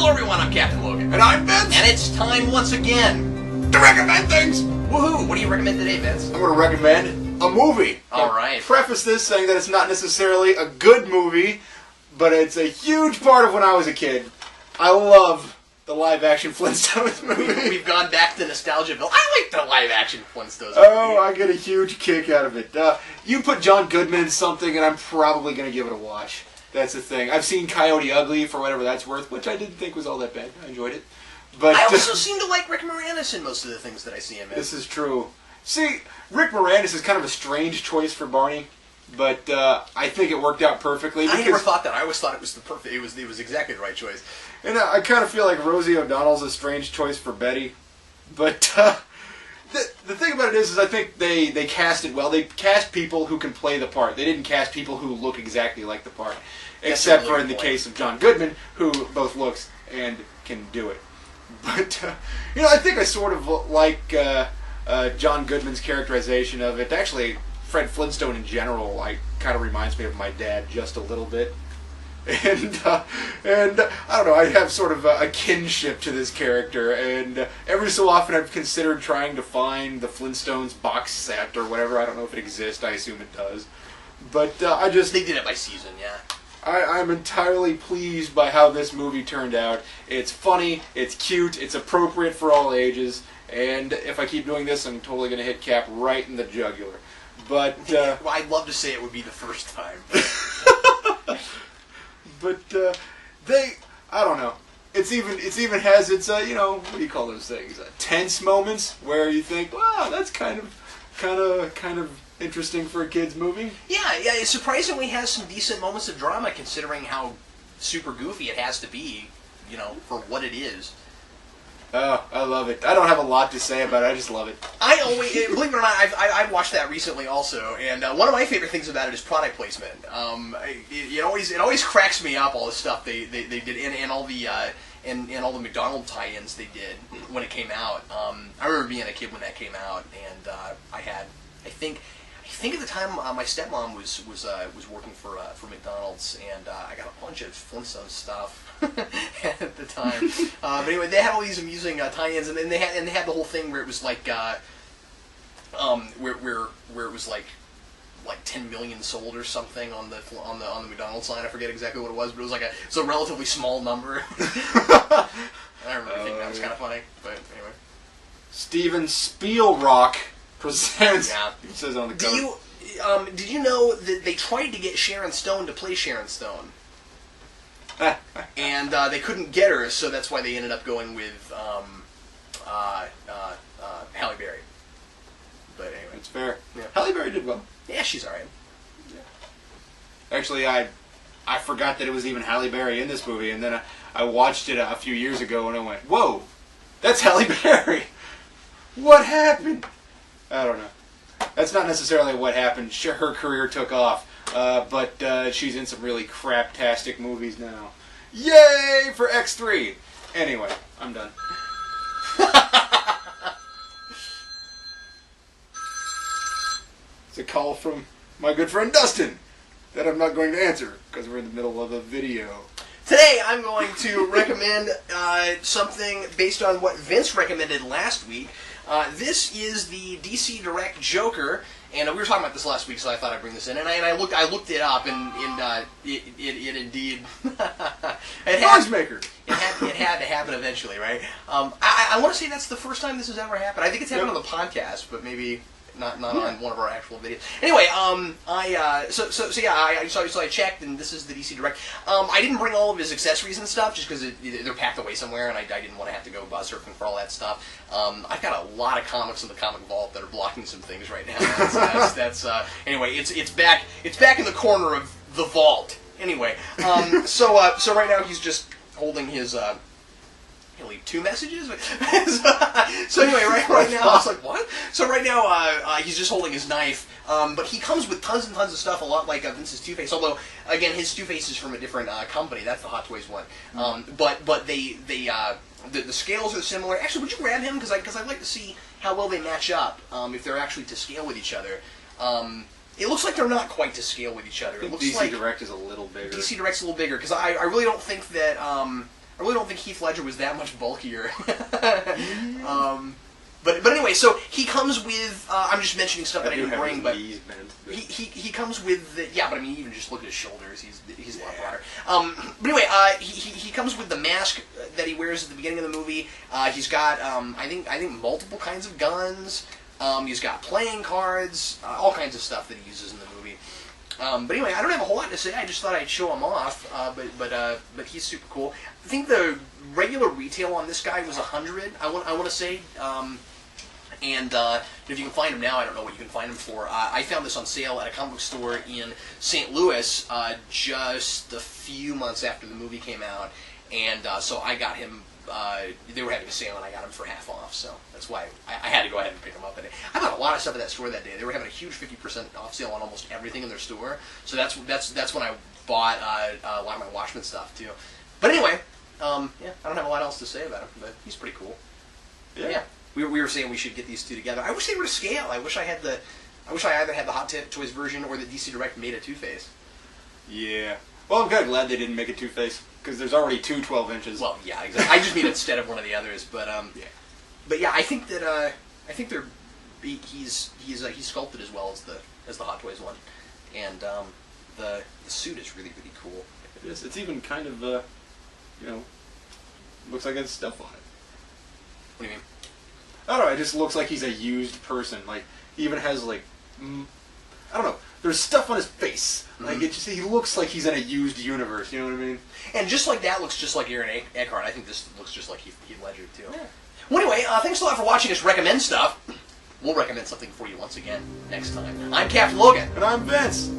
Hello everyone, I'm Captain Logan. And I'm Vince! And it's time once again to recommend things! Woohoo! What do you recommend today, Vince? I'm going to recommend a movie. Alright. Preface this saying that it's not necessarily a good movie, but it's a huge part of when I was a kid. I love the live-action Flintstones movie. We've gone back to Nostalgiaville. I like the live-action Flintstones movie. Oh, I get a huge kick out of it. You put John Goodman in something, and I'm probably going to give it a watch. That's the thing. I've seen Coyote Ugly, for whatever that's worth, which I didn't think was all that bad. I enjoyed it. But I also seem to like Rick Moranis in most of the things that I see him in. This is true. See, Rick Moranis is kind of a strange choice for Barney, but I think it worked out perfectly. I never thought that. I always thought it was the perfect. It was exactly the right choice. And I kind of feel like Rosie O'Donnell's a strange choice for Betty, but the thing about it is I think they cast it well. They cast people who can play the part. They didn't cast people who look exactly like the part, except for in the case of John Goodman, who both looks and can do it. But I think I sort of like John Goodman's characterization of it. Actually, Fred Flintstone in general, kind of reminds me of my dad just a little bit. And I don't know, I have sort of a kinship to this character, and every so often I've considered trying to find the Flintstones box set or whatever. I don't know if it exists. I assume it does. But they did it by season, yeah. I'm entirely pleased by how this movie turned out. It's funny, it's cute, it's appropriate for all ages, and if I keep doing this, I'm totally going to hit Cap right in the jugular. But well, I'd love to say it would be the first time. But I don't know. It's even has its what do you call those things? Tense moments where you think, wow, that's kind of interesting for a kids movie. Yeah. It surprisingly has some decent moments of drama considering how super goofy it has to be, for what it is. Oh, I love it. I don't have a lot to say about it. I just love it. I always, believe it or not, I watched that recently also, and one of my favorite things about it is product placement. It always cracks me up, all the stuff they did, and all the McDonald's tie-ins they did when it came out. I remember being a kid when that came out, and I think at the time my stepmom was working for McDonald's, and I got a bunch of Flintstones stuff at the time. But anyway, they had all these amusing tie-ins, and then they had the whole thing where it was like where it was like 10 million sold or something on the McDonald's line. I forget exactly what it was, but it was it's a relatively small number. I remember thinking that was kind of funny, but anyway. Steven Spielrock presents. Yeah. It says on the cover. Did you know that they tried to get Sharon Stone to play Sharon Stone? And they couldn't get her, so that's why they ended up going with Halle Berry. But anyway. It's fair. Yeah. Halle Berry did well. Yeah, she's alright. Yeah. Actually, I forgot that it was even Halle Berry in this movie, and then I watched it a few years ago, and I went, whoa, that's Halle Berry. What happened? I don't know. That's not necessarily what happened. Sure, her career took off, but she's in some really craptastic movies now. Yay for X3! Anyway, I'm done. It's a call from my good friend Dustin that I'm not going to answer because we're in the middle of a video. Today I'm going to recommend something based on what Vince recommended last week. This is the DC Direct Joker, and we were talking about this last week, so I thought I'd bring this in. And I looked it up, and it indeed it had to happen eventually, right? I want to say that's the first time this has ever happened. I think it's happened on the podcast, but maybe not on one of our actual videos. Anyway, so I checked, and this is the DC Direct. I didn't bring all of his accessories and stuff just because they're packed away somewhere, and I didn't want to have to go bus surfing for all that stuff. I've got a lot of comics in the comic vault that are blocking some things right now. Anyway, it's back in the corner of the vault. Anyway, so right now he's just holding his. He'll leave 2 messages? So anyway, right now, I was like, what? So right now, he's just holding his knife, but he comes with tons and tons of stuff, a lot like Vince's Two-Face, although, again, his Two-Face is from a different company. That's the Hot Toys one. But the scales are similar. Actually, would you grab him? Because I'd like to see how well they match up, if they're actually to scale with each other. It looks like they're not quite to scale with each other. It looks DC like Direct is a little bigger. DC Direct's a little bigger, because I really don't think that... I really don't think Heath Ledger was that much bulkier. But anyway, so he comes with. I'm just mentioning stuff that I didn't bring, but he comes with. Yeah, but I mean, even just look at his shoulders. He's a lot broader. But anyway, he comes with the mask that he wears at the beginning of the movie. He's got I think multiple kinds of guns. He's got playing cards, all kinds of stuff that he uses in the movie. But anyway, I don't have a whole lot to say. I just thought I'd show him off. But he's super cool. I think the regular retail on this guy was $100. I want to say. And if you can find him now, I don't know what you can find him for. I found this on sale at a comic book store in St. Louis just a few months after the movie came out, and so I got him. They were having a sale, and I got him for half off. So that's why I had to go ahead and pick him up. I bought a lot of stuff at that store that day. They were having a huge 50% off sale on almost everything in their store. So that's when I bought a lot of my Watchmen stuff too. But anyway, yeah, I don't have a lot else to say about him, but he's pretty cool. Yeah. We were saying we should get these two together. I wish they were to scale. I wish I either had the Hot Toys version or the DC Direct made a Two-Face. Yeah. Well, I'm kind of glad they didn't make a Two-Face because there's already two 12 inches. Well, yeah, exactly. I just mean instead of one of the others, but yeah. But yeah, I think that he's sculpted as well as the Hot Toys one, and the suit is really cool. It is. It's even kind of looks like it's stuff on it. What do you mean? I don't know, it just looks like he's a used person. Like, he even has, like, I don't know, there's stuff on his face. Like, he looks like he's in a used universe, you know what I mean? And just like that looks just like Aaron Eckhart. I think this looks just like Heath Ledger, too. Yeah. Well, anyway, thanks a lot for watching us recommend stuff. We'll recommend something for you once again next time. I'm Captain Logan. And I'm Vince.